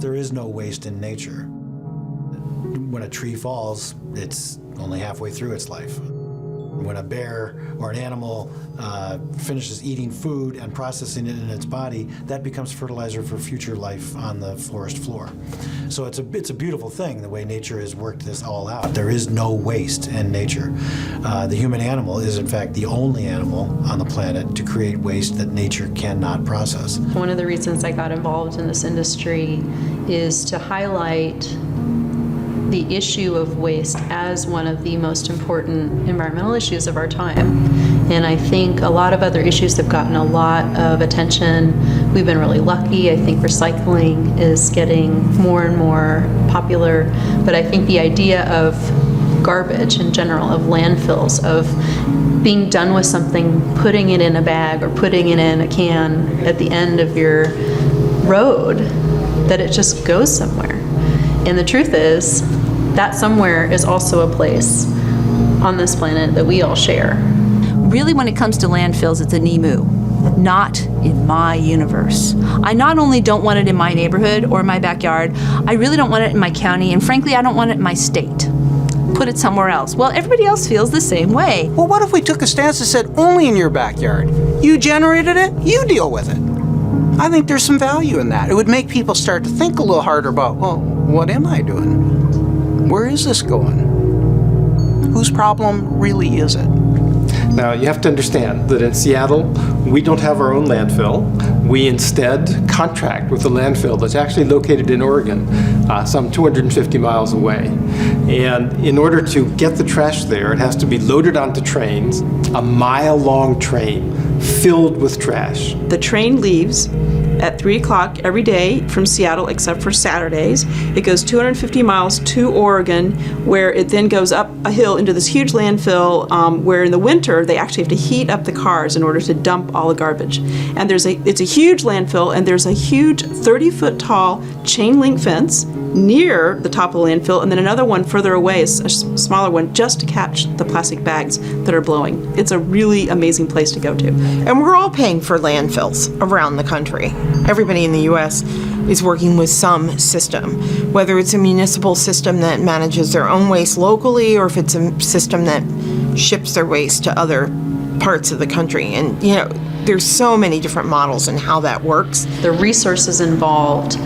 There is no waste in nature. When a tree falls, it's only halfway through its life. When a bear or an animal finishes eating food and processing it in its body, that becomes fertilizer for future life on the forest floor. So it's a beautiful thing, the way nature has worked this all out. There is no waste in nature. The human animal is, in fact, the only animal on the planet to create waste that nature cannot process. One of the reasons I got involved in this industry is to highlight the issue of waste as one of the most important environmental issues of our time. And I think a lot of other issues have gotten a lot of attention. We've been really lucky. I think recycling is getting more and more popular. But I think the idea of garbage in general, of landfills, of being done with something, putting it in a bag or putting it in a can at the end of your road, that it just goes somewhere. And the truth is, that somewhere is also a place on this planet that we all share. Really, when it comes to landfills, it's a NEMU, not in my universe. I not only don't want it in my neighborhood or my backyard, I really don't want it in my county, and frankly, I don't want it in my state. Put it somewhere else. Well, everybody else feels the same way. Well, what if we took a stance that said only in your backyard? You generated it, you deal with it. I think there's some value in that. It would make people start to think a little harder about, well, what am I doing? Where is this going? Whose problem really is it? Now, you have to understand that in Seattle, we don't have our own landfill. We instead contract with a landfill that's actually located in Oregon, some 250 miles away. And in order to get the trash there, it has to be loaded onto trains, a mile-long train filled with trash. The train leaves at 3 o'clock every day from Seattle except for Saturdays. It goes 250 miles to Oregon, where it then goes up a hill into this huge landfill where in the winter they actually have to heat up the cars in order to dump all the garbage. And it's a huge landfill, and there's a huge 30-foot tall chain link fence near the top of the landfill, and then another one further away, a smaller one, just to catch the plastic bags that are blowing. It's a really amazing place to go to. And we're all paying for landfills around the country. Everybody in the U.S. is working with some system, whether it's a municipal system that manages their own waste locally or if it's a system that ships their waste to other parts of the country. And, there's so many different models in how that works. The resources involved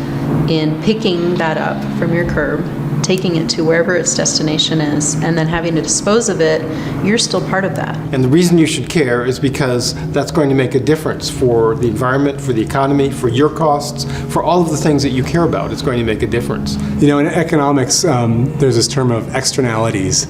in picking that up from your curb, taking it to wherever its destination is, and then having to dispose of it, you're still part of that. And the reason you should care is because that's going to make a difference for the environment, for the economy, for your costs, for all of the things that you care about. It's going to make a difference. In economics, there's this term of externalities,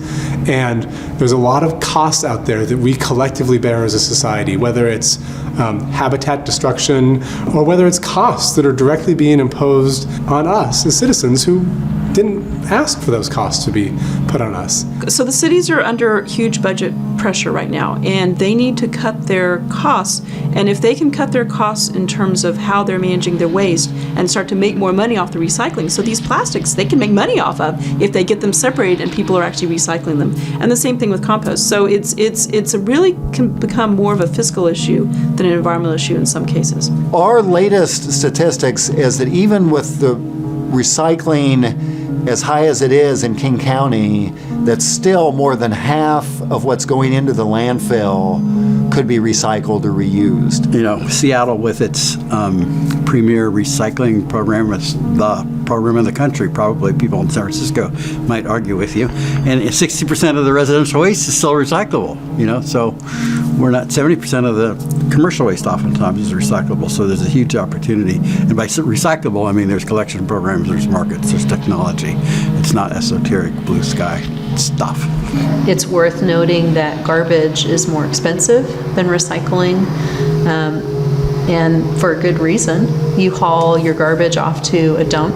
and there's a lot of costs out there that we collectively bear as a society, whether it's habitat destruction or whether it's costs that are directly being imposed on us as citizens who didn't ask for those costs to be put on us. So the cities are under huge budget pressure right now, and they need to cut their costs. And if they can cut their costs in terms of how they're managing their waste and start to make more money off the recycling, so these plastics they can make money off of if they get them separated and people are actually recycling them. And the same thing with compost. So it's a really can become more of a fiscal issue than an environmental issue in some cases. Our latest statistics is that even with the recycling as high as it is in King County, that still more than half of what's going into the landfill could be recycled or reused. Seattle with its premier recycling program, it's the program in the country. Probably people in San Francisco might argue with you. And 60% of the residential waste is still recyclable, so we're not 70% of the commercial waste oftentimes is recyclable, so there's a huge opportunity. And by recyclable, I mean there's collection programs, there's markets, there's technology. It's not esoteric blue sky stuff. It's worth noting that garbage is more expensive than recycling, and for a good reason. You haul your garbage off to a dump,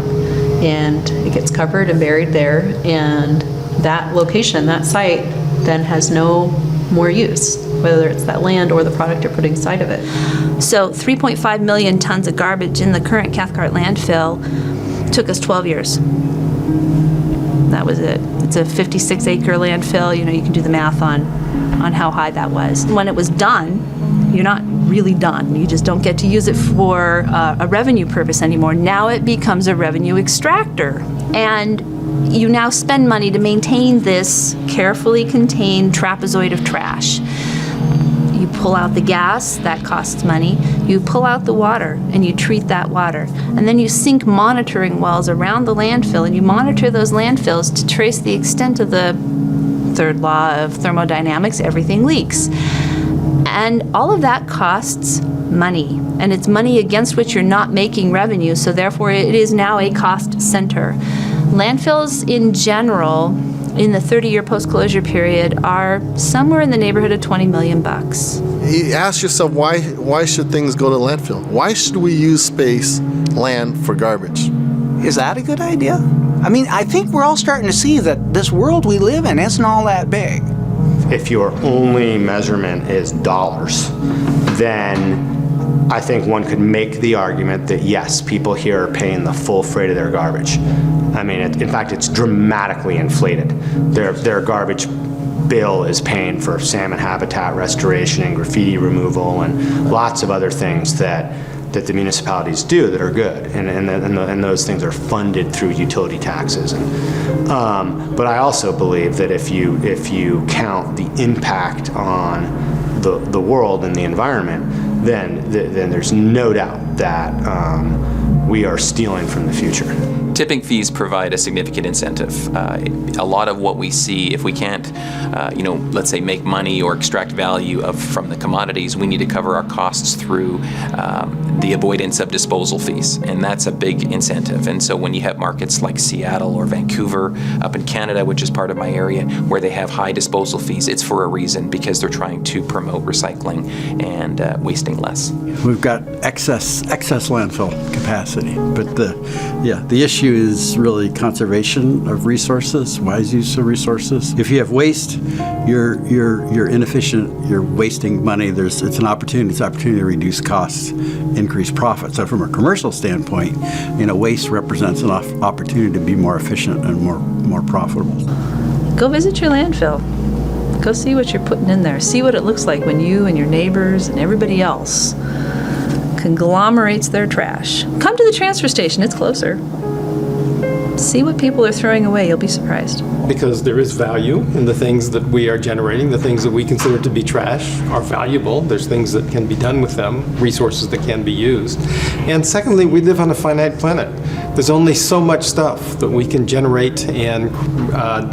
and it gets covered and buried there, and that location, that site, then has no more use, whether it's that land or the product you're putting inside of it. So 3.5 million tons of garbage in the current Cathcart landfill took us 12 years. That was it. It's a 56-acre landfill. You can do the math on how high that was. When it was done, you're not really done. You just don't get to use it for a revenue purpose anymore. Now it becomes a revenue extractor. And you now spend money to maintain this carefully contained trapezoid of trash. You pull out the gas, that costs money. You pull out the water, and you treat that water. And then you sink monitoring wells around the landfill, and you monitor those landfills to trace the extent of the third law of thermodynamics: everything leaks. And all of that costs money, and it's money against which you're not making revenue, so therefore it is now a cost center. Landfills in general, in the 30-year post-closure period, are somewhere in the neighborhood of $20 million. You ask yourself, why should things go to landfill? Why should we use space, land for garbage? Is that a good idea? I mean, I think we're all starting to see that this world we live in isn't all that big. If your only measurement is dollars, then I think one could make the argument that yes, people here are paying the full freight of their garbage. I mean, in fact, it's dramatically inflated. Their garbage bill is paying for salmon habitat restoration and graffiti removal and lots of other things that the municipalities do that are good, and those things are funded through utility taxes. But I also believe that if you count the impact on the world and the environment, then there's no doubt that we are stealing from the future. Tipping fees provide a significant incentive. A lot of what we see, if we can't, let's say make money or extract value from the commodities, we need to cover our costs through the avoidance of disposal fees, and that's a big incentive. And so when you have markets like Seattle or Vancouver up in Canada, which is part of my area, where they have high disposal fees, it's for a reason, because they're trying to promote recycling and wasting less. We've got excess landfill capacity, but the issue is really conservation of resources, wise use of resources. If you have waste, you're inefficient, you're wasting money. It's an opportunity to reduce costs, increase profit. So from a commercial standpoint, waste represents an opportunity to be more efficient and more profitable. Go visit your landfill. Go see what you're putting in there. See what it looks like when you and your neighbors and everybody else conglomerates their trash. Come to the transfer station, it's closer. See what people are throwing away, you'll be surprised. Because there is value in the things that we are generating. The things that we consider to be trash are valuable. There's things that can be done with them, resources that can be used. And secondly, we live on a finite planet. There's only so much stuff that we can generate and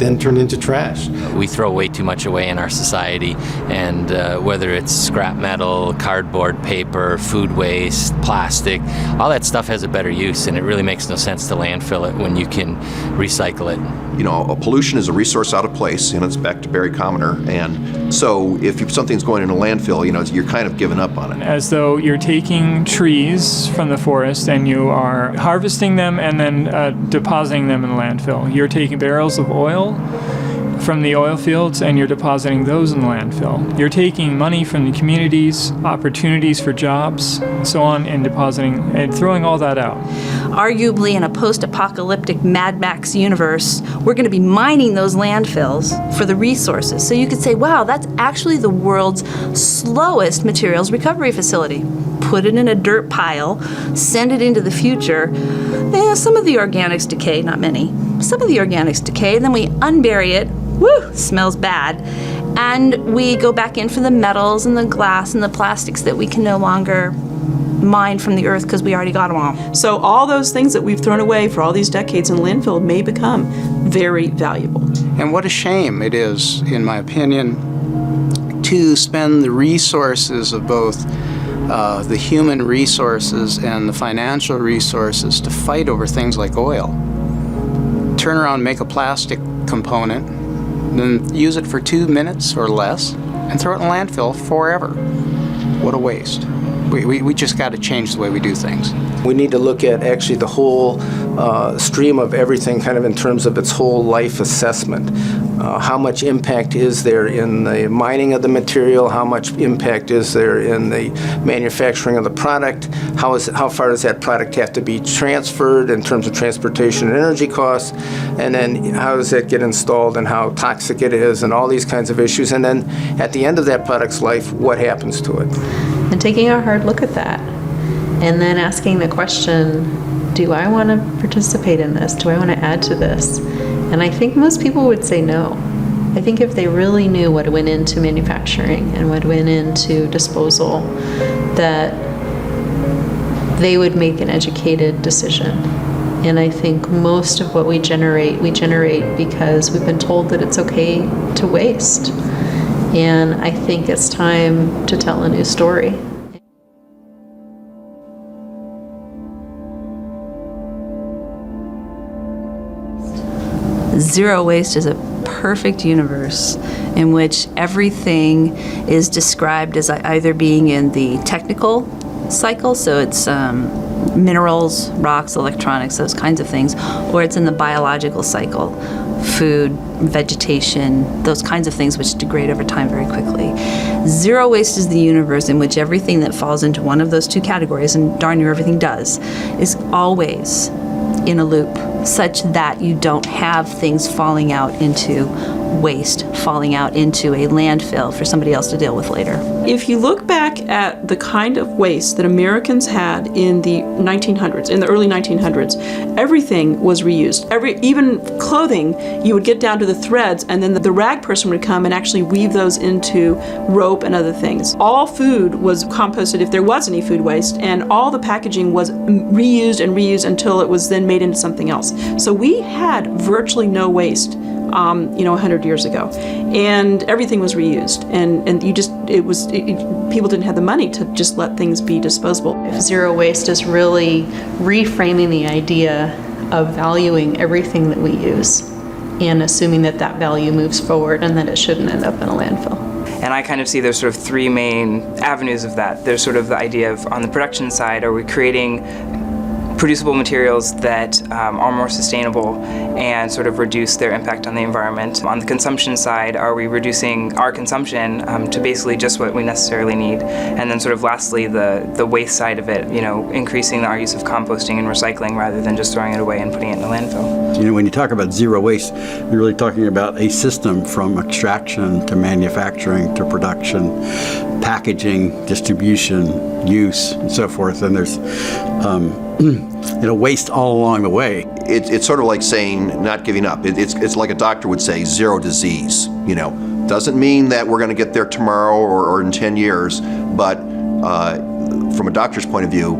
then turn into trash. We throw way too much away in our society, and whether it's scrap metal, cardboard, paper, food waste, plastic, all that stuff has a better use, and it really makes no sense to landfill it when you can recycle it. Pollution is a resource out of place, it's back to Barry Commoner, and so if something's going in a landfill, you're kind of giving up on it. As though you're taking trees from the forest and you are harvesting them and then depositing them in the landfill. You're taking barrels of oil from the oil fields and you're depositing those in the landfill. You're taking money from the communities, opportunities for jobs, so on, and depositing and throwing all that out. Arguably, in a post-apocalyptic Mad Max universe, we're going to be mining those landfills for the resources. So you could say, wow, that's actually the world's slowest materials recovery facility. Put it in a dirt pile, send it into the future. Some of the organics decay, not many. Some of the organics decay, then we unbury it. Woo, smells bad. And we go back in for the metals and the glass and the plastics that we can no longer mine from the earth because we already got them all. So all those things that we've thrown away for all these decades in landfill may become very valuable. And what a shame it is, in my opinion, to spend the resources of both the human resources and the financial resources to fight over things like oil. Turn around, make a plastic component, then use it for 2 minutes or less, and throw it in a landfill forever. What a waste. We just got to change the way we do things. We need to look at actually the whole stream of everything kind of in terms of its whole life assessment. How much impact is there in the mining of the material? How much impact is there in the manufacturing of the product? How far does that product have to be transferred in terms of transportation and energy costs? And then how does that get installed and how toxic it is and all these kinds of issues? And then at the end of that product's life, what happens to it? and taking a hard look at that. And then asking the question, do I want to participate in this? Do I want to add to this? And I think most people would say no. I think if they really knew what went into manufacturing and what went into disposal, that they would make an educated decision. And I think most of what we generate because we've been told that it's okay to waste. And I think it's time to tell a new story. Zero waste is a perfect universe in which everything is described as either being in the technical cycle, so it's minerals, rocks, electronics, those kinds of things, or it's in the biological cycle, food, vegetation, those kinds of things which degrade over time very quickly. Zero waste is the universe in which everything that falls into one of those two categories, and darn near everything does, is always in a loop, such that you don't have things falling out into waste, falling out into a landfill for somebody else to deal with later. If you look back at the kind of waste that Americans had in the 1900s, in the early 1900s, everything was reused. Even clothing, you would get down to the threads, and then the rag person would come and actually weave those into rope and other things. All food was composted if there was any food waste, and all the packaging was reused and reused until it was then made into something else. So we had virtually no waste 100 years ago, and everything was reused, and people didn't have the money to just let things be disposable. Zero waste is really reframing the idea of valuing everything that we use and assuming that that value moves forward and that it shouldn't end up in a landfill. And I kind of see there's sort of three main avenues of that. There's sort of the idea of, on the production side, are we creating producible materials that are more sustainable and sort of reduce their impact on the environment. On the consumption side, are we reducing our consumption to basically just what we necessarily need? And then sort of lastly, the waste side of it, increasing our use of composting and recycling rather than just throwing it away and putting it in a landfill. When you talk about zero waste, you're really talking about a system from extraction to manufacturing to production, packaging, distribution, use, and so forth. And there's waste all along the way. It's sort of like saying not giving up. It's like a doctor would say, zero disease. Doesn't mean that we're going to get there tomorrow or in 10 years, but from a doctor's point of view,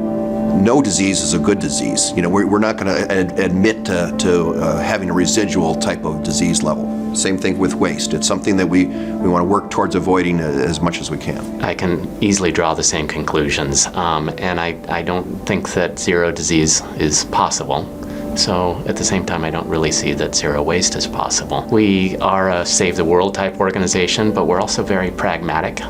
no disease is a good disease. We're not going to admit to having a residual type of disease level. Same thing with waste. It's something that we want to work towards avoiding as much as we can. I can easily draw the same conclusions, and I don't think that zero disease is possible. So at the same time, I don't really see that zero waste is possible. We are a save the world type organization, but we're also very pragmatic.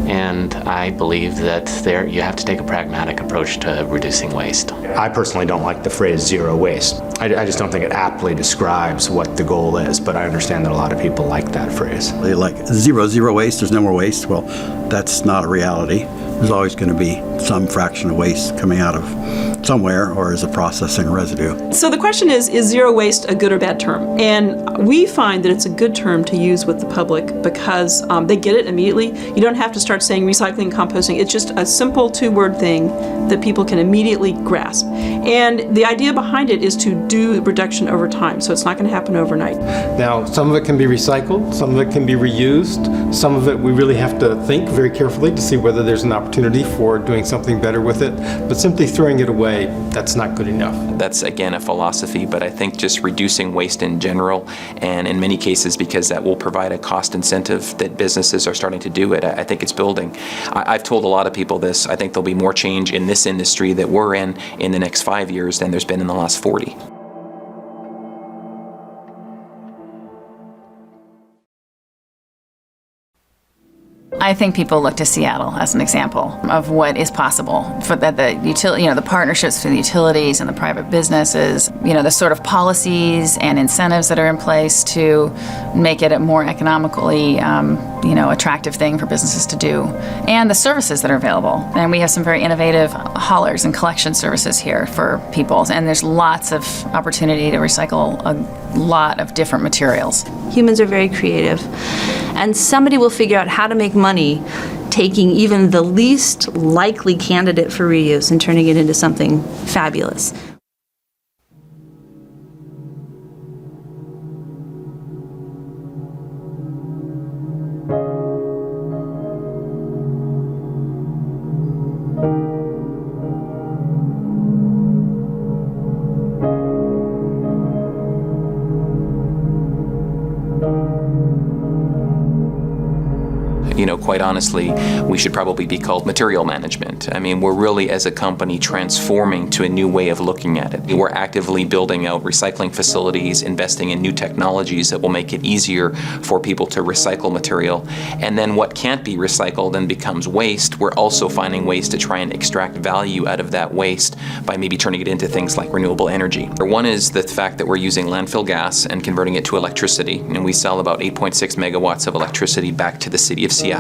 And I believe that you have to take a pragmatic approach to reducing waste. I personally don't like the phrase zero waste. I just don't think it aptly describes what the goal is, but I understand that a lot of people like that phrase. Like zero waste, there's no more waste. Well, that's not a reality. There's always going to be some fraction of waste coming out of somewhere or as a processing residue. So the question is zero waste a good or bad term? And we find that it's a good term to use with the public because they get it immediately. You don't have to start saying recycling, composting. It's just a simple two-word thing that people can immediately grasp. And the idea behind it is to do reduction over time, so it's not going to happen overnight. Now, some of it can be recycled, some of it can be reused, some of it we really have to think very carefully to see whether there's an opportunity for doing something better with it. But simply throwing it away, that's not good enough. That's, again, a philosophy, but I think just reducing waste in general, and in many cases because that will provide a cost incentive that businesses are starting to do it, I think it's building. I've told a lot of people this. I think there'll be more change in this industry that we're in the next 5 years than there's been in the last 40. I think people look to Seattle as an example of what is possible. For that, the partnerships for the utilities and the private businesses, the sort of policies and incentives that are in place to make it a more economically, attractive thing for businesses to do, and the services that are available. And we have some very innovative haulers and collection services here for people, and there's lots of opportunity to recycle a lot of different materials. Humans are very creative, and somebody will figure out how to make money taking even the least likely candidate for reuse and turning it into something fabulous. You know, quite honestly, we should probably be called material management. I mean, we're really, as a company, transforming to a new way of looking at it. We're actively building out recycling facilities, investing in new technologies that will make it easier for people to recycle material. And then what can't be recycled and becomes waste, we're also finding ways to try and extract value out of that waste by maybe turning it into things like renewable energy. One is the fact that we're using landfill gas and converting it to electricity, and we sell about 8.6 megawatts of electricity back to the city of Seattle.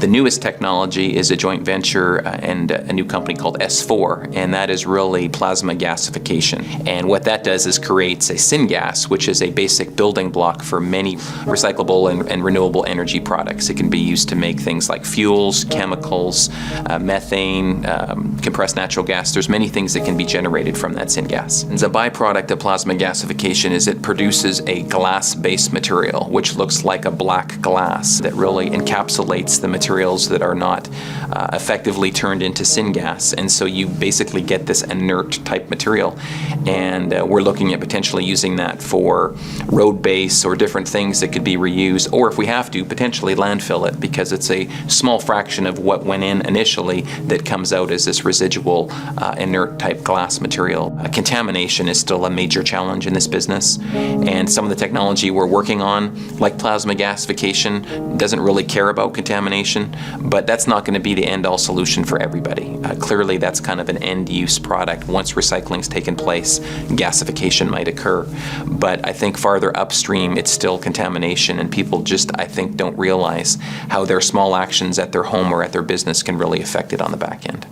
The newest technology is a joint venture and a new company called S4, and that is really plasma gasification. And what that does is creates a syngas, which is a basic building block for many recyclable and renewable energy products. It can be used to make things like fuels, chemicals, methane, compressed natural gas. There's many things that can be generated from that syngas. And the byproduct of plasma gasification is it produces a glass-based material, which looks like a black glass that really encapsulates the materials that are not effectively turned into syngas. And so you basically get this inert type material. And we're looking at potentially using that for road base or different things that could be reused, or if we have to, potentially landfill it, because it's a small fraction of what went in initially that comes out as this residual inert type glass material. Contamination is still a major challenge in this business. And some of the technology we're working on, like plasma gasification, doesn't really care about contamination, but that's not going to be the end-all solution for everybody. Clearly, that's kind of an end-use product. Once recycling's taken place, gasification might occur. But I think farther upstream, it's still contamination, and people just, I think, don't realize how their small actions at their home or at their business can really affect it on the back end.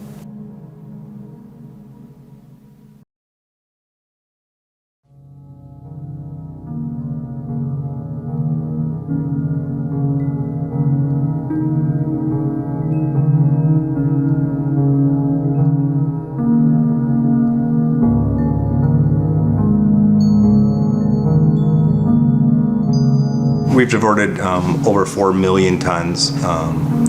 We've diverted over 4 million tons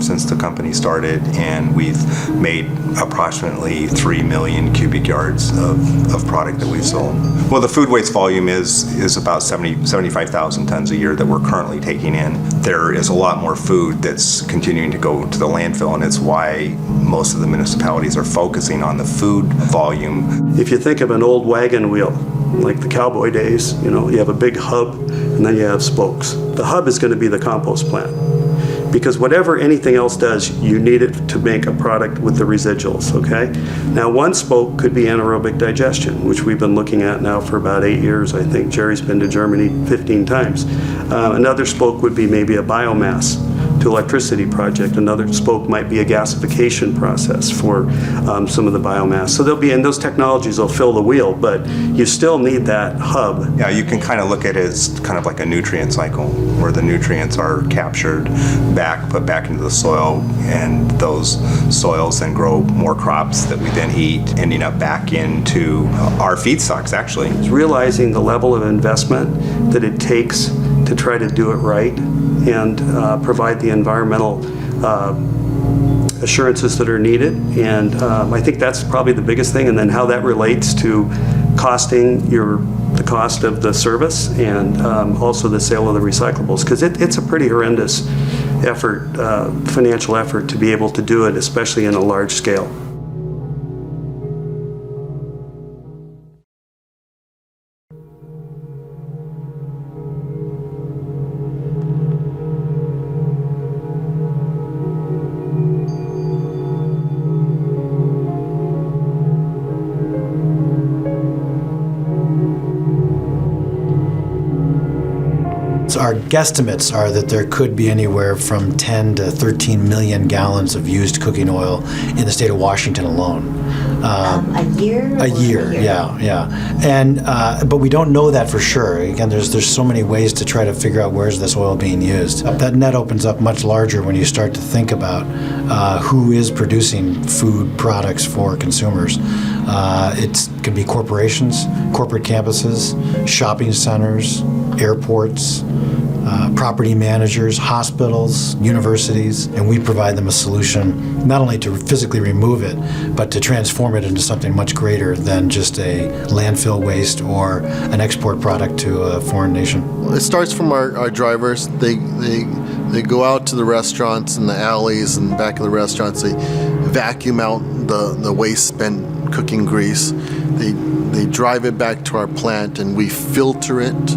since the company started, and we've made approximately 3 million cubic yards of product that we've sold. Well, the food waste volume is about 75,000 tons a year that we're currently taking in. There is a lot more food that's continuing to go to the landfill, and it's why most of the municipalities are focusing on the food volume. If you think of an old wagon wheel, like the cowboy days, you know, you have a big hub and then you have spokes. The hub is going to be the compost plant, because whatever anything else does, you need it to make a product with the residuals, okay? Now, one spoke could be anaerobic digestion, which we've been looking at now for about 8 years. I think Jerry's been to Germany 15 times. Another spoke would be maybe a biomass to electricity project. Another spoke might be a gasification process for some of the biomass. So and those technologies will fill the wheel, but you still need that hub. Yeah, you can kind of look at it as kind of like a nutrient cycle, where the nutrients are captured put back into the soil, and those soils then grow more crops that we then eat, ending up back into our feedstocks, actually. It's realizing the level of investment that it takes to try to do it right and provide the environmental assurances that are needed. And I think that's probably the biggest thing, and then how that relates to costing the cost of the service and also the sale of the recyclables, because it's a pretty horrendous effort, financial effort, to be able to do it, especially in a large scale. Our guesstimates are that there could be anywhere from 10 to 13 million gallons of used cooking oil in the state of Washington alone. A year? A year, yeah. And but we don't know that for sure. Again, there's so many ways to try to figure out where's this oil being used. That net opens up much larger when you start to think about who is producing food products for consumers. It can be corporations, corporate campuses, shopping centers, airports, property managers, hospitals, universities, and we provide them a solution not only to physically remove it, but to transform it into something much greater than just a landfill waste or an export product to a foreign nation. It starts from our drivers. They go out to the restaurants and the alleys and back of the restaurants. They vacuum out the waste spent cooking grease. They drive it back to our plant and we filter it.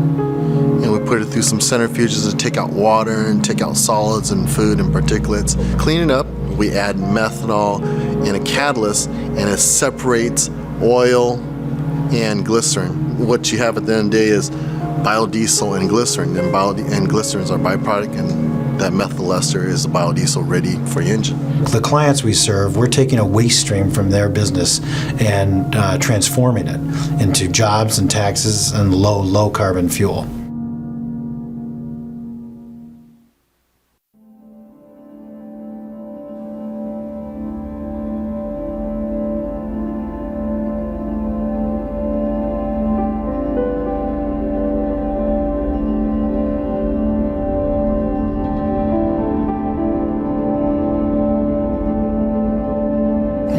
And we put it through some centrifuges to take out water and take out solids and food and particulates. Clean it up, we add methanol and a catalyst, and it separates oil and glycerin. What you have at the end of the day is biodiesel and glycerin, and glycerin is our byproduct, and that methyl ester is the biodiesel ready for your engine. The clients we serve, we're taking a waste stream from their business and transforming it into jobs and taxes and low carbon fuel.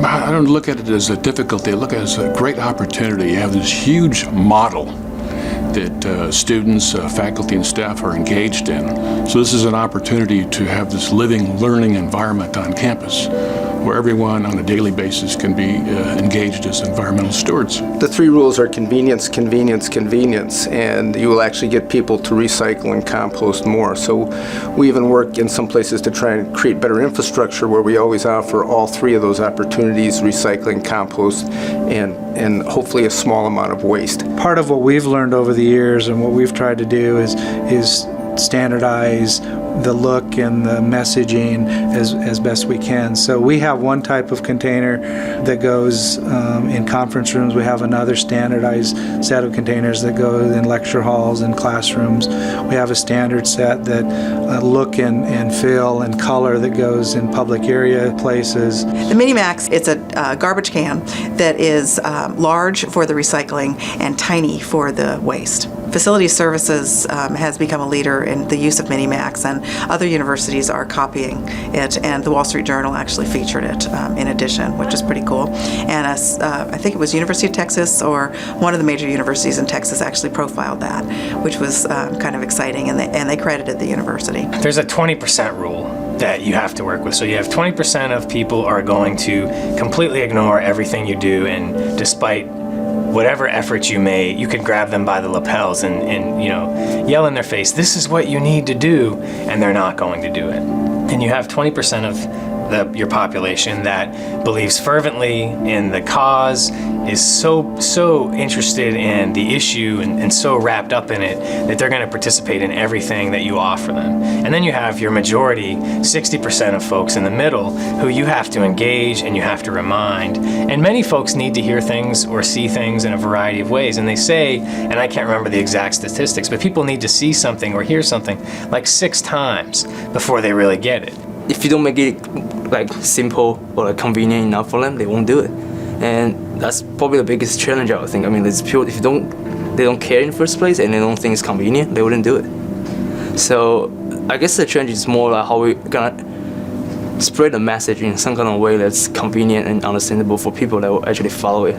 I don't look at it as a difficulty. I look at it as a great opportunity. You have this huge model that students, faculty, and staff are engaged in. So this is an opportunity to have this living, learning environment on campus where everyone on a daily basis can be engaged as environmental stewards. The three rules are convenience, convenience, convenience, and you will actually get people to recycle and compost more. So we even work in some places to try and create better infrastructure where we always offer all three of those opportunities: recycling, compost, and hopefully a small amount of waste. Part of what we've learned over the years and what we've tried to do is standardize the look and the messaging as best we can. So we have one type of container that goes in conference rooms. We have another standardized set of containers that go in lecture halls and classrooms. We have a standard set that look and feel and color that goes in public area places. The Minimax, it's a garbage can that is large for the recycling and tiny for the waste. Facility Services has become a leader in the use of Minimax, and other universities are copying it, and the Wall Street Journal actually featured it in addition, which is pretty cool. And I think it was University of Texas, or one of the major universities in Texas, actually profiled that, which was kind of exciting, and they credited the university. There's a 20% rule that you have to work with. So you have 20% of people are going to completely ignore everything you do, and despite whatever efforts you made, you could grab them by the lapels and yell in their face, "This is what you need to do," and they're not going to do it. And you have 20% of your population that believes fervently in the cause, is so interested in the issue and so wrapped up in it that they're going to participate in everything that you offer them. And then you have your majority, 60% of folks in the middle, who you have to engage and you have to remind. And many folks need to hear things or see things in a variety of ways. And they say, and I can't remember the exact statistics, but people need to see something or hear something like 6 times before they really get it. If you don't make it like simple or like convenient enough for them, they won't do it. And that's probably the biggest challenge, I would think. I mean, it's pure, if they don't care in the first place and they don't think it's convenient, they wouldn't do it. So I guess the challenge is more like how we're gonna spread the message in some kind of way that's convenient and understandable for people that will actually follow it.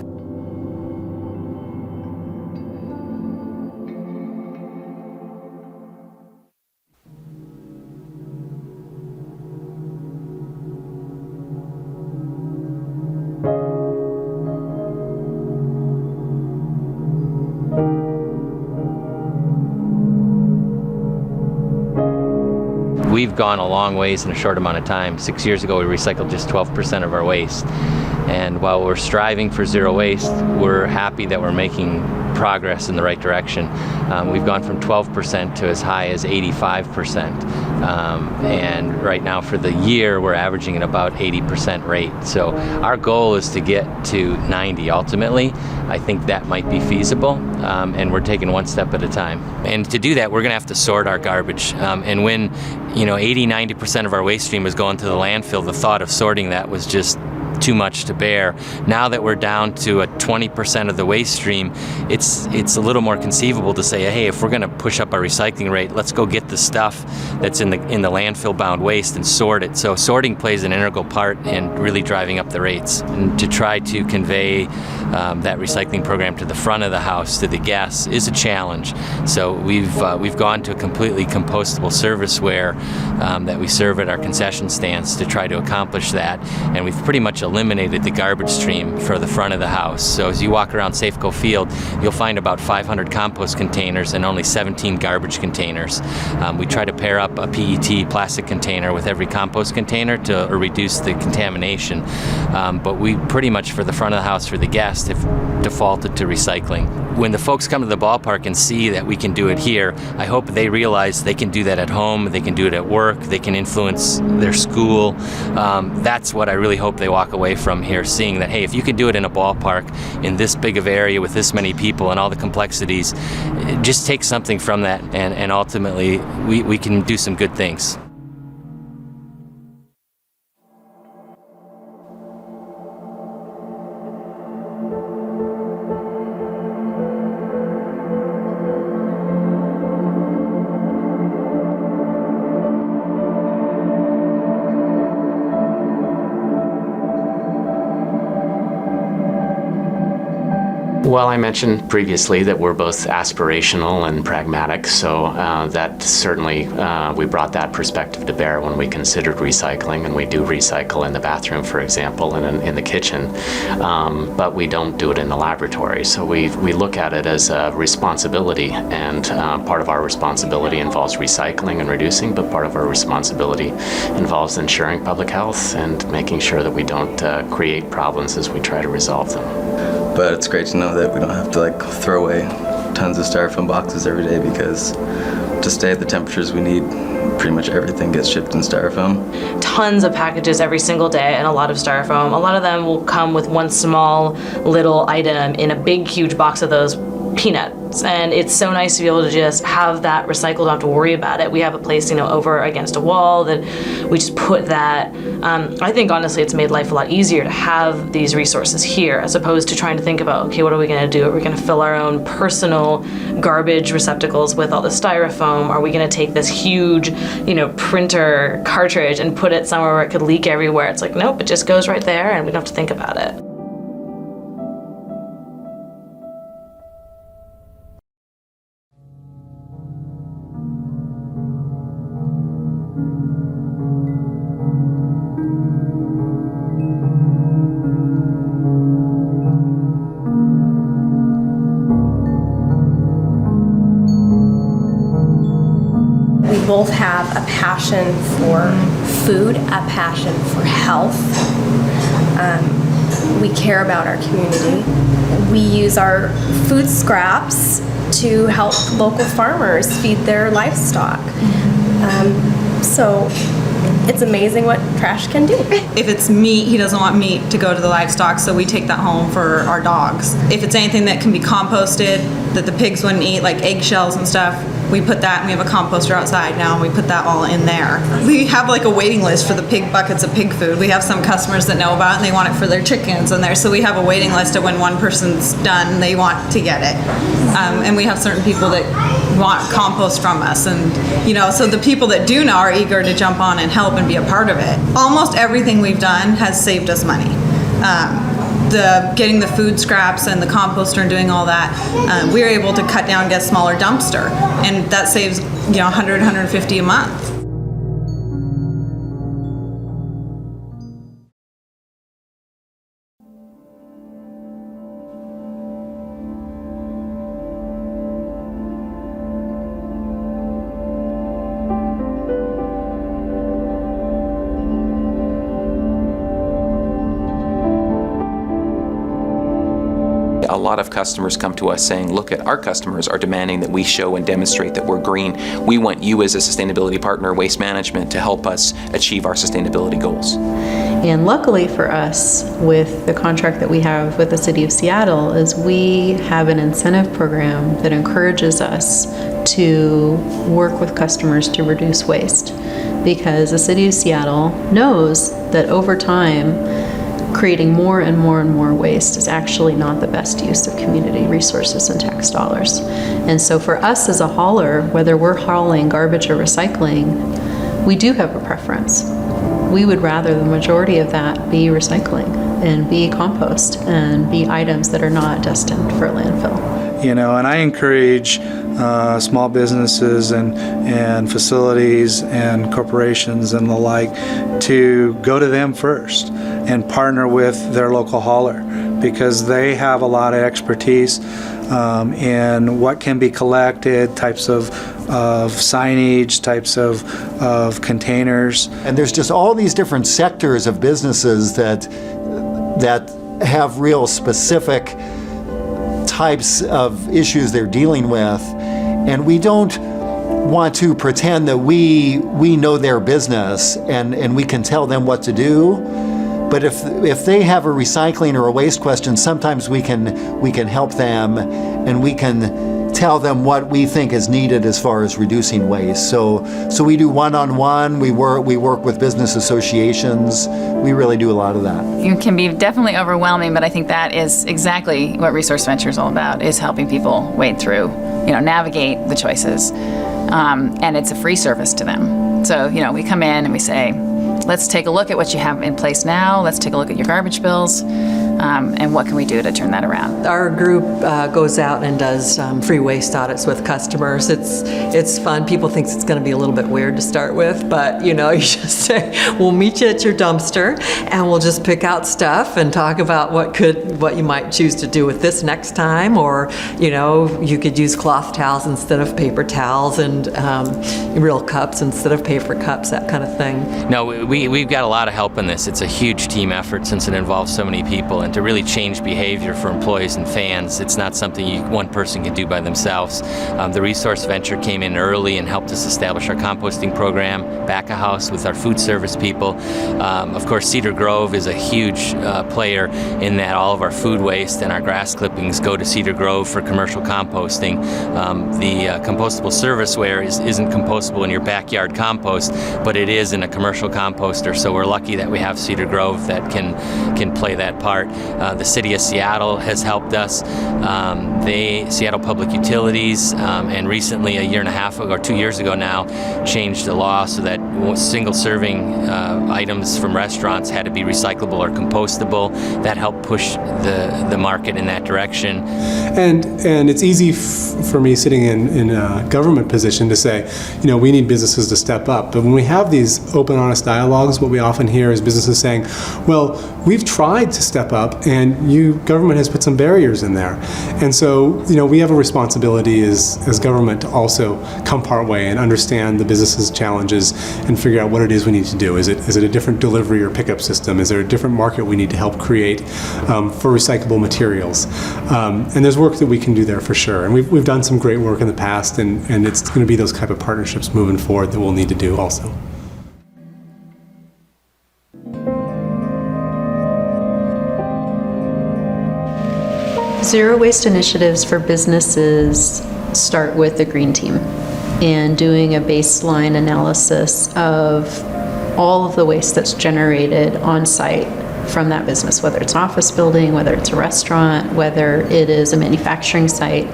We've gone a long ways in a short amount of time. 6 years ago, we recycled just 12% of our waste. And while we're striving for zero waste, we're happy that we're making progress in the right direction. We've gone from 12% to as high as 85%. And right now for the year, we're averaging at about 80% rate. So our goal is to get to 90 ultimately. I think that might be feasible, and we're taking one step at a time. And to do that, we're going to have to sort our garbage. And when 80-90% of our waste stream was going to the landfill, the thought of sorting that was just too much to bear. Now that we're down to a 20% of the waste stream, it's a little more conceivable to say, hey, if we're going to push up our recycling rate, let's go get the stuff that's in the landfill-bound waste and sort it. So sorting plays an integral part in really driving up the rates. And to try to convey that recycling program to the front of the house, to the guests, is a challenge. So we've gone to a completely compostable serviceware that we serve at our concession stands to try to accomplish that. And we've pretty much eliminated the garbage stream for the front of the house. So as you walk around Safeco Field, you'll find about 500 compost containers and only 17 garbage containers. We try to pair up a PET plastic container with every compost container to reduce the contamination. But we pretty much, for the front of the house for the guests, have defaulted to recycling. When the folks come to the ballpark and see that we can do it here, I hope they realize they can do that at home, they can do it at work, they can influence their school. That's what I really hope they walk away from here, seeing that, hey, if you can do it in a ballpark in this big of area with this many people and all the complexities, just take something from that, and ultimately we can do some good things. Well, I mentioned previously that we're both aspirational and pragmatic, so that certainly we brought that perspective to bear when we considered recycling, and we do recycle in the bathroom, for example, and in the kitchen, but we don't do it in the laboratory. So we look at it as a responsibility, and part of our responsibility involves recycling and reducing, but part of our responsibility involves ensuring public health and making sure that we don't create problems as we try to resolve them. But it's great to know that we don't have to throw away tons of styrofoam boxes every day, because to stay at the temperatures we need, pretty much everything gets shipped in styrofoam. Tons of packages every single day and a lot of styrofoam. A lot of them will come with one small little item in a big, huge box of those peanuts, and it's so nice to be able to just have that recycled, don't have to worry about it. We have a place, over against a wall that we just put that. I think honestly it's made life a lot easier to have these resources here, as opposed to trying to think about, okay, what are we going to do? Are we going to fill our own personal garbage receptacles with all the styrofoam? Are we going to take this huge, printer cartridge and put it somewhere where it could leak everywhere? It's like, nope, it just goes right there and we don't have to think about it. Both have a passion for food, a passion for health. We care about our community. We use our food scraps to help local farmers feed their livestock. So it's amazing what trash can do. If it's meat, he doesn't want meat to go to the livestock, so we take that home for our dogs. If it's anything that can be composted that the pigs wouldn't eat, like eggshells and stuff, we put that, and we have a composter outside now, and we put that all in there. We have a waiting list for the pig buckets of pig food. We have some customers that know about it and they want it for their chickens in there, so we have a waiting list of when one person's done, they want to get it. And we have certain people that want compost from us, and so the people that do know are eager to jump on and help and be a part of it. Almost everything we've done has saved us money. Getting the food scraps and the composter and doing all that, we were able to cut down, get a smaller dumpster, and that saves $100, $150 a month. A lot of customers come to us saying, look, at our customers are demanding that we show and demonstrate that we're green. We want you as a sustainability partner, Waste Management, to help us achieve our sustainability goals. And luckily for us, with the contract that we have with the City of Seattle, is we have an incentive program that encourages us to work with customers to reduce waste. Because the City of Seattle knows that over time, creating more and more and more waste is actually not the best use of community resources and tax dollars. And so for us as a hauler, whether we're hauling garbage or recycling, we do have a preference. We would rather the majority of that be recycling and be compost and be items that are not destined for landfill. You know, and I encourage small businesses and facilities and corporations and the like to go to them first and partner with their local hauler, because they have a lot of expertise in what can be collected, types of signage, types of containers. And there's just all these different sectors of businesses that have real specific types of issues they're dealing with, and we don't want to pretend that we know their business and we can tell them what to do. But if they have a recycling or a waste question, sometimes we can help them, and we can tell them what we think is needed as far as reducing waste. So we do one-on-one. We work with business associations. We really do a lot of that. It can be definitely overwhelming, but I think that is exactly what Resource Venture is all about, is helping people wade through, navigate the choices. And it's a free service to them. So, we come in and we say, let's take a look at what you have in place now. Let's take a look at your garbage bills. And what can we do to turn that around? Our group goes out and does free waste audits with customers. It's fun. People think it's going to be a little bit weird to start with, but you just say, we'll meet you at your dumpster and we'll just pick out stuff and talk about what you might choose to do with this next time, or you could use cloth towels instead of paper towels, and real cups instead of paper cups, that kind of thing. No, we've got a lot of help in this. It's a huge team effort since it involves so many people, and to really change behavior for employees and fans, it's not something one person can do by themselves. The Resource Venture came in early and helped us establish our composting program, back a house with our food service people. Of course, Cedar Grove is a huge player in that all of our food waste and our grass clippings go to Cedar Grove for commercial composting. The compostable serviceware isn't compostable in your backyard compost, but it is in a commercial composter, so we're lucky that we have Cedar Grove that can play that part. The City of Seattle has helped us. Seattle Public Utilities, and recently, a year and a half ago, or 2 years ago now, changed the law so that single-serving items from restaurants had to be recyclable or compostable. That helped push the market in that direction. And it's easy for me sitting in a government position to say, we need businesses to step up. But when we have these open, honest dialogues, what we often hear is businesses saying, well, we've tried to step up, and government has put some barriers in there. And so, we have a responsibility as government to also come part way and understand the business's challenges and figure out what it is we need to do. Is it a different delivery or pickup system? Is there a different market we need to help create for recyclable materials? And there's work that we can do there for sure. And we've done some great work in the past, and it's going to be those type of partnerships moving forward that we'll need to do also. Zero waste initiatives for businesses start with the Green Team and doing a baseline analysis of all of the waste that's generated on site from that business, whether it's an office building, whether it's a restaurant, whether it is a manufacturing site,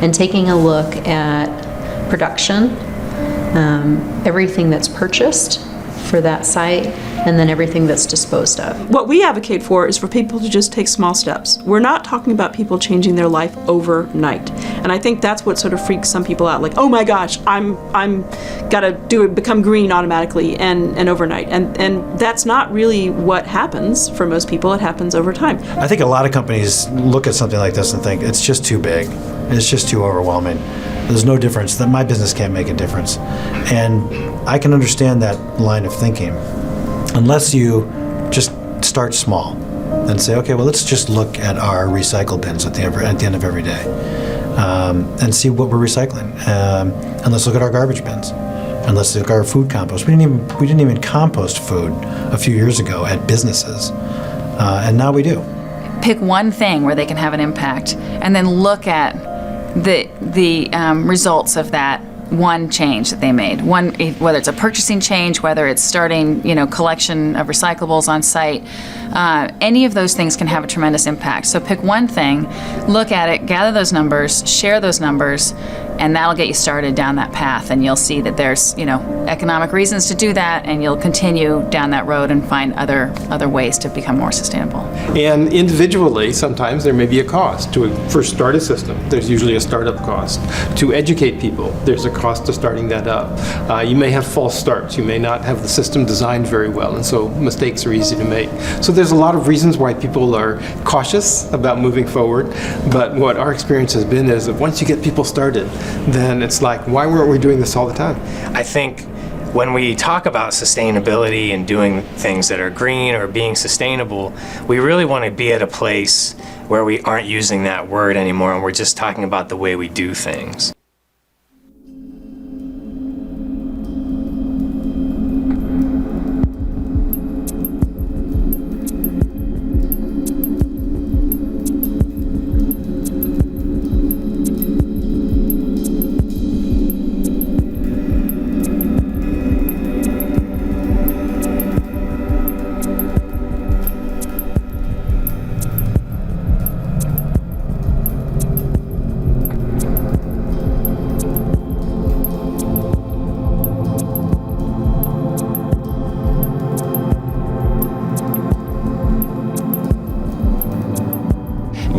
and taking a look at production, everything that's purchased for that site, and then everything that's disposed of. What we advocate for is for people to just take small steps. We're not talking about people changing their life overnight. And I think that's what sort of freaks some people out, like, oh my gosh, I'm gotta become green automatically and overnight. And that's not really what happens for most people. It happens over time. I think a lot of companies look at something like this and think it's just too big. It's just too overwhelming. There's no difference, that my business can't make a difference. And I can understand that line of thinking, unless you just start small and say, okay, well, let's just look at our recycle bins at the end of every day, and see what we're recycling. And let's look at our garbage bins. And let's look at our food compost. We didn't even compost food a few years ago at businesses, and now we do. Pick one thing where they can have an impact, and then look at the results of that one change that they made. One, whether it's a purchasing change, whether it's starting, collection of recyclables on site, any of those things can have a tremendous impact. So pick one thing, look at it, gather those numbers, share those numbers, and that'll get you started down that path. And you'll see that there's, economic reasons to do that, and you'll continue down that road and find other ways to become more sustainable. And individually, sometimes there may be a cost to first start a system. There's usually a startup cost. To educate people, there's a cost to starting that up. You may have false starts. You may not have the system designed very well, and so mistakes are easy to make. So there's a lot of reasons why people are cautious about moving forward. But what our experience has been is that once you get people started, then it's like, why weren't we doing this all the time? I think when we talk about sustainability and doing things that are green or being sustainable, we really want to be at a place where we aren't using that word anymore and we're just talking about the way we do things.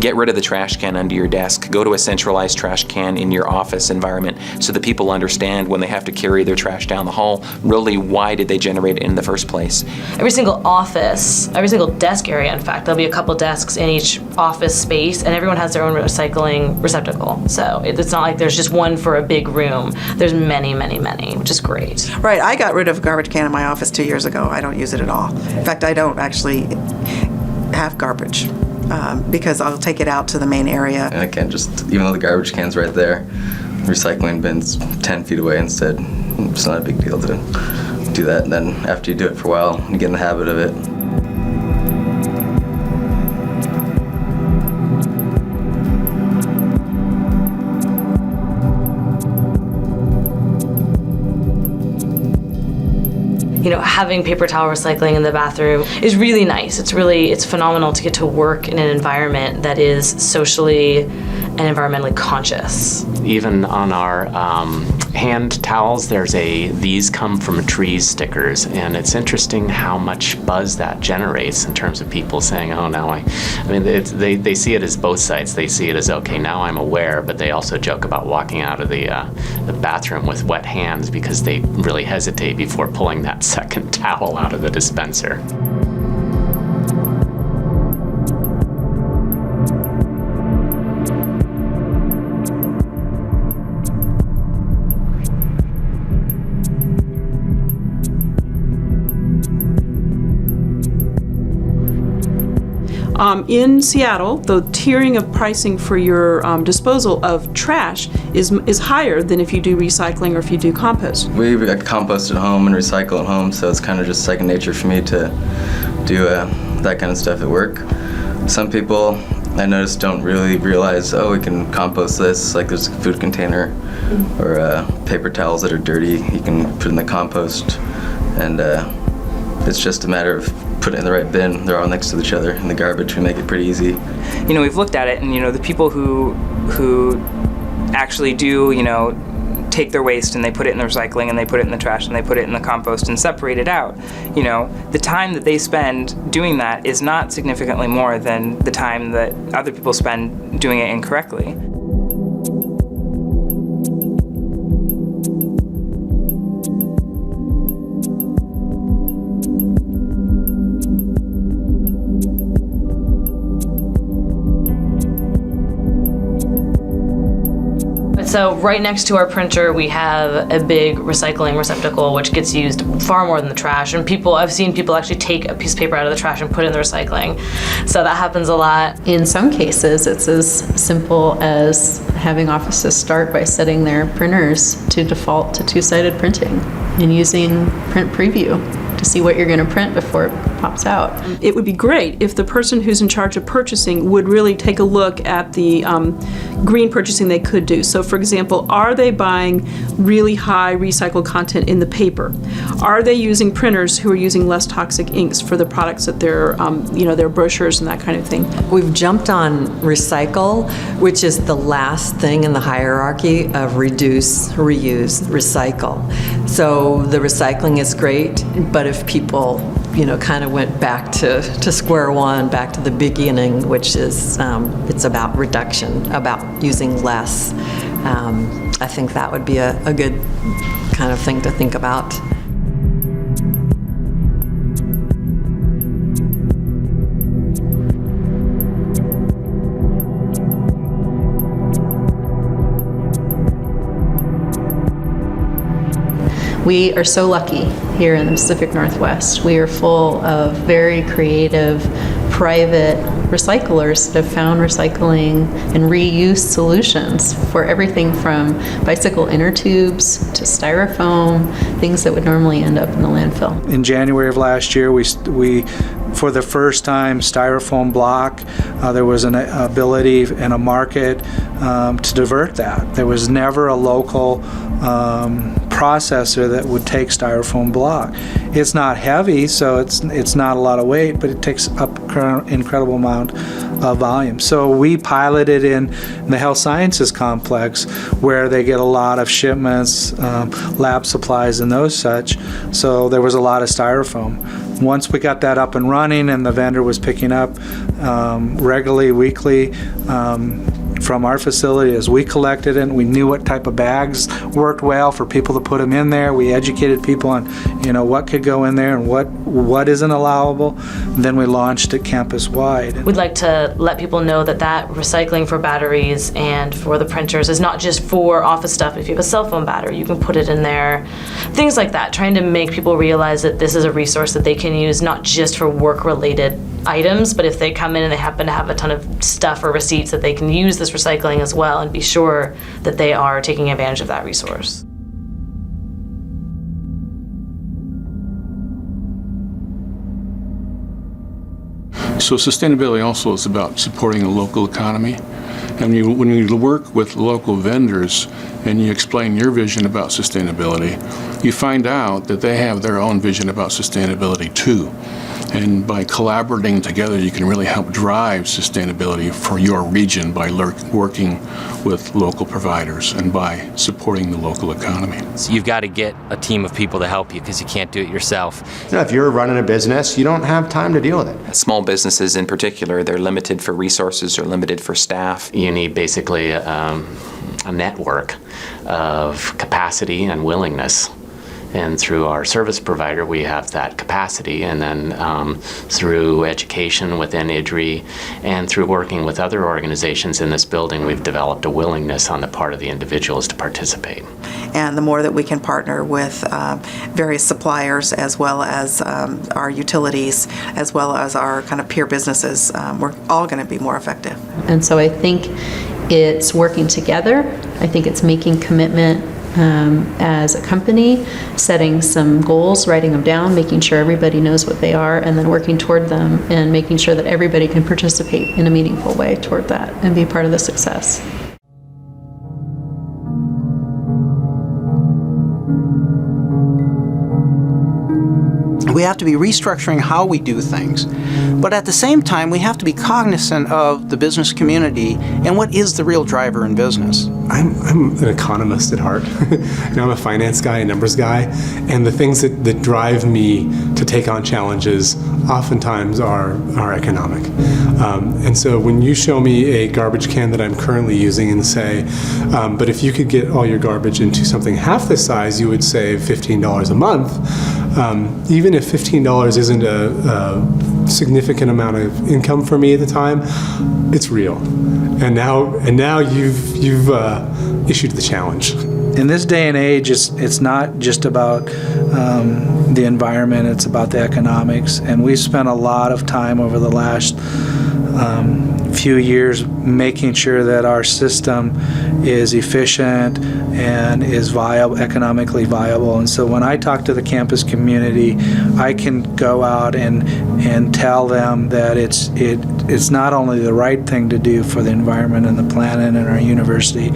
Get rid of the trash can under your desk. Go to a centralized trash can in your office environment so that people understand when they have to carry their trash down the hall, really why did they generate it in the first place. Every single office, every single desk area, in fact, there'll be a couple desks in each office space, and everyone has their own recycling receptacle. So it's not like there's just one for a big room. There's many, many, many, which is great. Right, I got rid of a garbage can in my office 2 years ago. I don't use it at all. In fact, I don't actually have garbage. Because I'll take it out to the main area. And I can't just, even though the garbage can's right there, recycling bin's 10 feet away instead. It's not a big deal to do that. And then after you do it for a while, you get in the habit of it. Having paper towel recycling in the bathroom is really nice. It's phenomenal to get to work in an environment that is socially and environmentally conscious. Even on our hand towels, there's these come from trees stickers, and it's interesting how much buzz that generates in terms of people saying, oh, now they see it as both sides. They see it as, okay, now I'm aware, but they also joke about walking out of the bathroom with wet hands because they really hesitate before pulling that second towel out of the dispenser. In Seattle, the tiering of pricing for your disposal of trash is higher than if you do recycling or if you do compost. We compost at home and recycle at home, so it's kind of just second nature for me to do that kind of stuff at work. Some people I noticed don't really realize, oh, we can compost this, like there's a food container or paper towels that are dirty, you can put in the compost, and it's just a matter of put it in the right bin. They're all next to each other in the garbage. We make it pretty easy. We've looked at it, and the people who actually do, take their waste and they put it in the recycling and they put it in the trash and they put it in the compost and separate it out. The time that they spend doing that is not significantly more than the time that other people spend doing it incorrectly. So right next to our printer, we have a big recycling receptacle, which gets used far more than the trash. And I've seen people actually take a piece of paper out of the trash and put it in the recycling. So that happens a lot. In some cases, it's as simple as having offices start by setting their printers to default to two-sided printing and using Print Preview to see what you're going to print before it pops out. It would be great if the person who's in charge of purchasing would really take a look at the green purchasing they could do. So for example, are they buying really high recycled content in the paper? Are they using printers who are using less toxic inks for the products that they're, their brochures and that kind of thing? We've jumped on recycle, which is the last thing in the hierarchy of reduce, reuse, recycle. So the recycling is great, but if people, kind of went back to square one, back to the beginning, which is, it's about reduction, about using less. I think that would be a good kind of thing to think about. We are so lucky here in the Pacific Northwest. We are full of very creative, private recyclers that have found recycling and reuse solutions for everything from bicycle inner tubes to styrofoam, things that would normally end up in the landfill. In January of last year, we for the first time, styrofoam block, there was an ability and a market to divert that. There was never a local processor that would take styrofoam block. It's not heavy, so it's not a lot of weight, but it takes up an incredible amount of volume. So we piloted in the health sciences complex where they get a lot of shipments, lab supplies and those such. So there was a lot of styrofoam. Once we got that up and running and the vendor was picking up regularly, weekly, from our facility as we collected it, and we knew what type of bags worked well for people to put them in there. We educated people on, what could go in there and what isn't allowable. And then we launched it campus-wide. We'd like to let people know that recycling for batteries and for the printers is not just for office stuff. If you have a cell phone battery, you can put it in there. Things like that, trying to make people realize that this is a resource that they can use not just for work-related items, but if they come in and they happen to have a ton of stuff or receipts, that they can use this recycling as well and be sure that they are taking advantage of that resource. So sustainability also is about supporting the local economy. And when you work with local vendors and you explain your vision about sustainability, you find out that they have their own vision about sustainability too. And by collaborating together, you can really help drive sustainability for your region by working with local providers and by supporting the local economy. So you've got to get a team of people to help you because you can't do it yourself. If you're running a business, you don't have time to deal with it. Small businesses in particular, they're limited for resources or limited for staff. You need basically a network of capacity and willingness. And through our service provider, we have that capacity. And then through education within IDRI and through working with other organizations in this building, we've developed a willingness on the part of the individuals to participate. And the more that we can partner with various suppliers as well as our utilities, as well as our kind of peer businesses, we're all going to be more effective. And so I think it's working together. I think it's making commitment as a company, setting some goals, writing them down, making sure everybody knows what they are, and then working toward them and making sure that everybody can participate in a meaningful way toward that and be part of the success. We have to be restructuring how we do things. But at the same time, we have to be cognizant of the business community and what is the real driver in business. I'm an economist at heart. I'm a finance guy, a numbers guy, and the things that drive me to take on challenges oftentimes are economic. And so when you show me a garbage can that I'm currently using and say, but if you could get all your garbage into something half the size, you would save $15 a month. Even if $15 isn't a significant amount of income for me at the time, it's real. And now you've issued the challenge. In this day and age, it's not just about the environment, it's about the economics. And we've spent a lot of time over the last few years making sure that our system is efficient and is viable, economically viable. And so when I talk to the campus community, I can go out and tell them that it's not only the right thing to do for the environment and the planet and our university,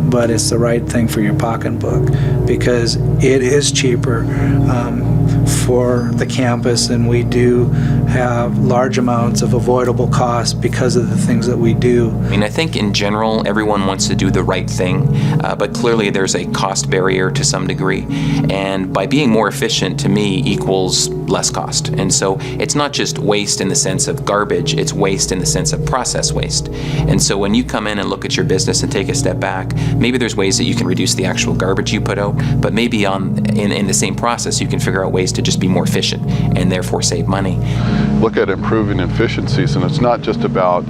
but it's the right thing for your pocketbook, because it is cheaper for the campus, and we do have large amounts of avoidable costs because of the things that we do. I mean, I think in general, everyone wants to do the right thing, but clearly there's a cost barrier to some degree. And by being more efficient, to me, equals less cost. And so it's not just waste in the sense of garbage, it's waste in the sense of process waste. And so when you come in and look at your business and take a step back, maybe there's ways that you can reduce the actual garbage you put out, but maybe in the same process, you can figure out ways to just be more efficient and therefore save money. Look at improving efficiencies, and it's not just about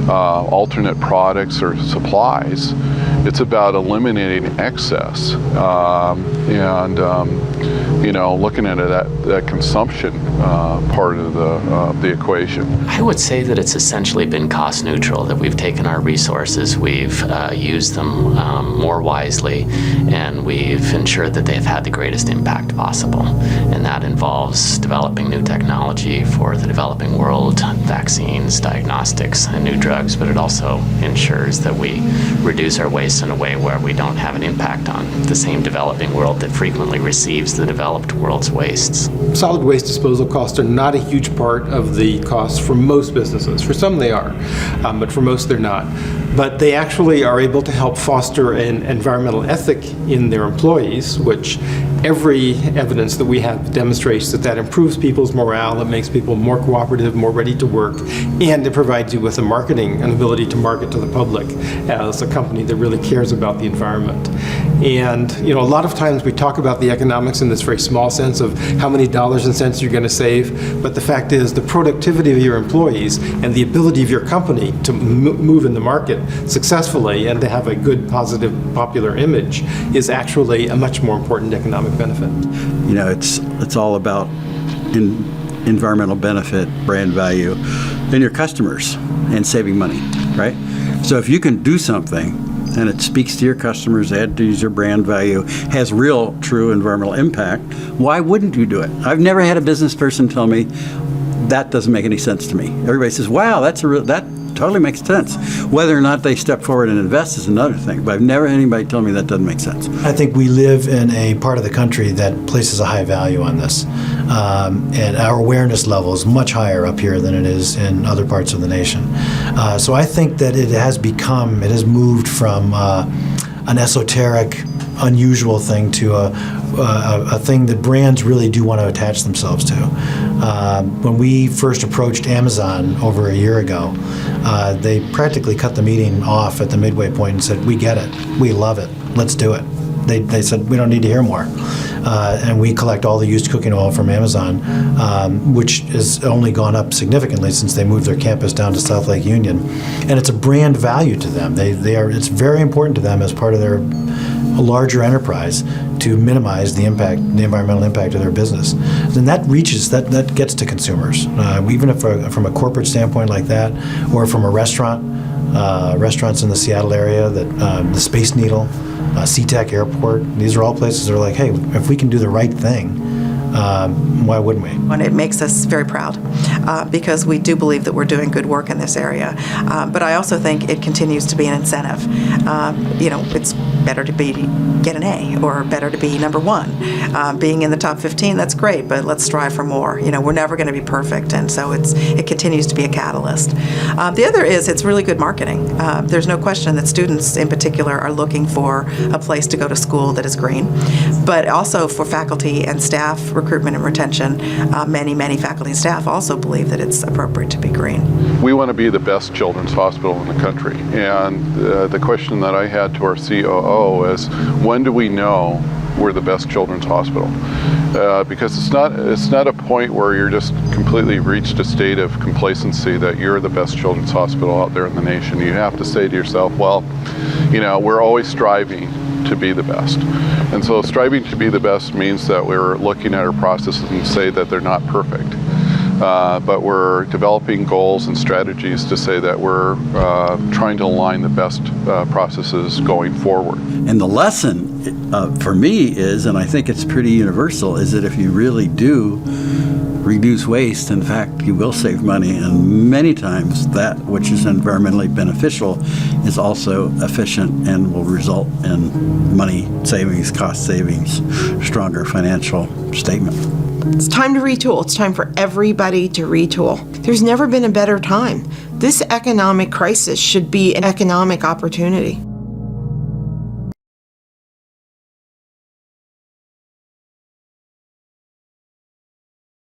alternate products or supplies. It's about eliminating excess and looking at that consumption part of the equation. I would say that it's essentially been cost neutral, that we've taken our resources, we've used them more wisely, and we've ensured that they've had the greatest impact possible. And that involves developing new technology for the developing world, vaccines, diagnostics, and new drugs, but it also ensures that we reduce our waste in a way where we don't have an impact on the same developing world that frequently receives the developed world's wastes. Solid waste disposal costs are not a huge part of the costs for most businesses. For some they are, but for most they're not. But they actually are able to help foster an environmental ethic in their employees, which every evidence that we have demonstrates that improves people's morale, it makes people more cooperative, more ready to work, and it provides you with a marketing, an ability to market to the public as a company that really cares about the environment. And a lot of times we talk about the economics in this very small sense of how many dollars and cents you're going to save, but the fact is the productivity of your employees and the ability of your company to move in the market successfully and to have a good, positive, popular image is actually a much more important economic benefit. It's all about environmental benefit, brand value, and your customers, and saving money, right? So if you can do something and it speaks to your customers, adds to your brand value, has real, true environmental impact, why wouldn't you do it? I've never had a business person tell me that doesn't make any sense to me. Everybody says, wow, that totally makes sense. Whether or not they step forward and invest is another thing, but I've never had anybody tell me that doesn't make sense. I think we live in a part of the country that places a high value on this. And our awareness level is much higher up here than it is in other parts of the nation. So I think that it has moved from an esoteric, unusual thing to a thing that brands really do want to attach themselves to. When we first approached Amazon over a year ago, they practically cut the meeting off at the midway point and said, "We get it, we love it, let's do it." They said, "We don't need to hear more." And we collect all the used cooking oil from Amazon, which has only gone up significantly since they moved their campus down to South Lake Union. And it's a brand value to them. It's very important to them as part of their larger enterprise to minimize the environmental impact of their business. And that gets to consumers. Even if from a corporate standpoint like that, or from a restaurants in the Seattle area, the Space Needle, SeaTac Airport, these are all places that are like, hey, if we can do the right thing, why wouldn't we? And it makes us very proud because we do believe that we're doing good work in this area. But I also think it continues to be an incentive. It's better to get an A or better to be number one. Being in the top 15, that's great, but let's strive for more. We're never going to be perfect, and so it continues to be a catalyst. The other is it's really good marketing. There's no question that students in particular are looking for a place to go to school that is green, but also for faculty and staff recruitment and retention. Many faculty and staff also believe that it's appropriate to be green. We want to be the best children's hospital in the country, and the question that I had to our COO is, when do we know we're the best children's hospital. Because it's not a point where you're just completely reached a state of complacency that you're the best children's hospital out there in the nation. You have to say to yourself, well, we're always striving to be the best. And so striving to be the best means that we're looking at our processes and say that they're not perfect. But we're developing goals and strategies to say that we're trying to align the best processes going forward. And the lesson for me is, and I think it's pretty universal, is that if you really do reduce waste, in fact, you will save money. And many times that which is environmentally beneficial is also efficient and will result in money savings, cost savings, stronger financial statement. It's time to retool. It's time for everybody to retool. There's never been a better time. This economic crisis should be an economic opportunity.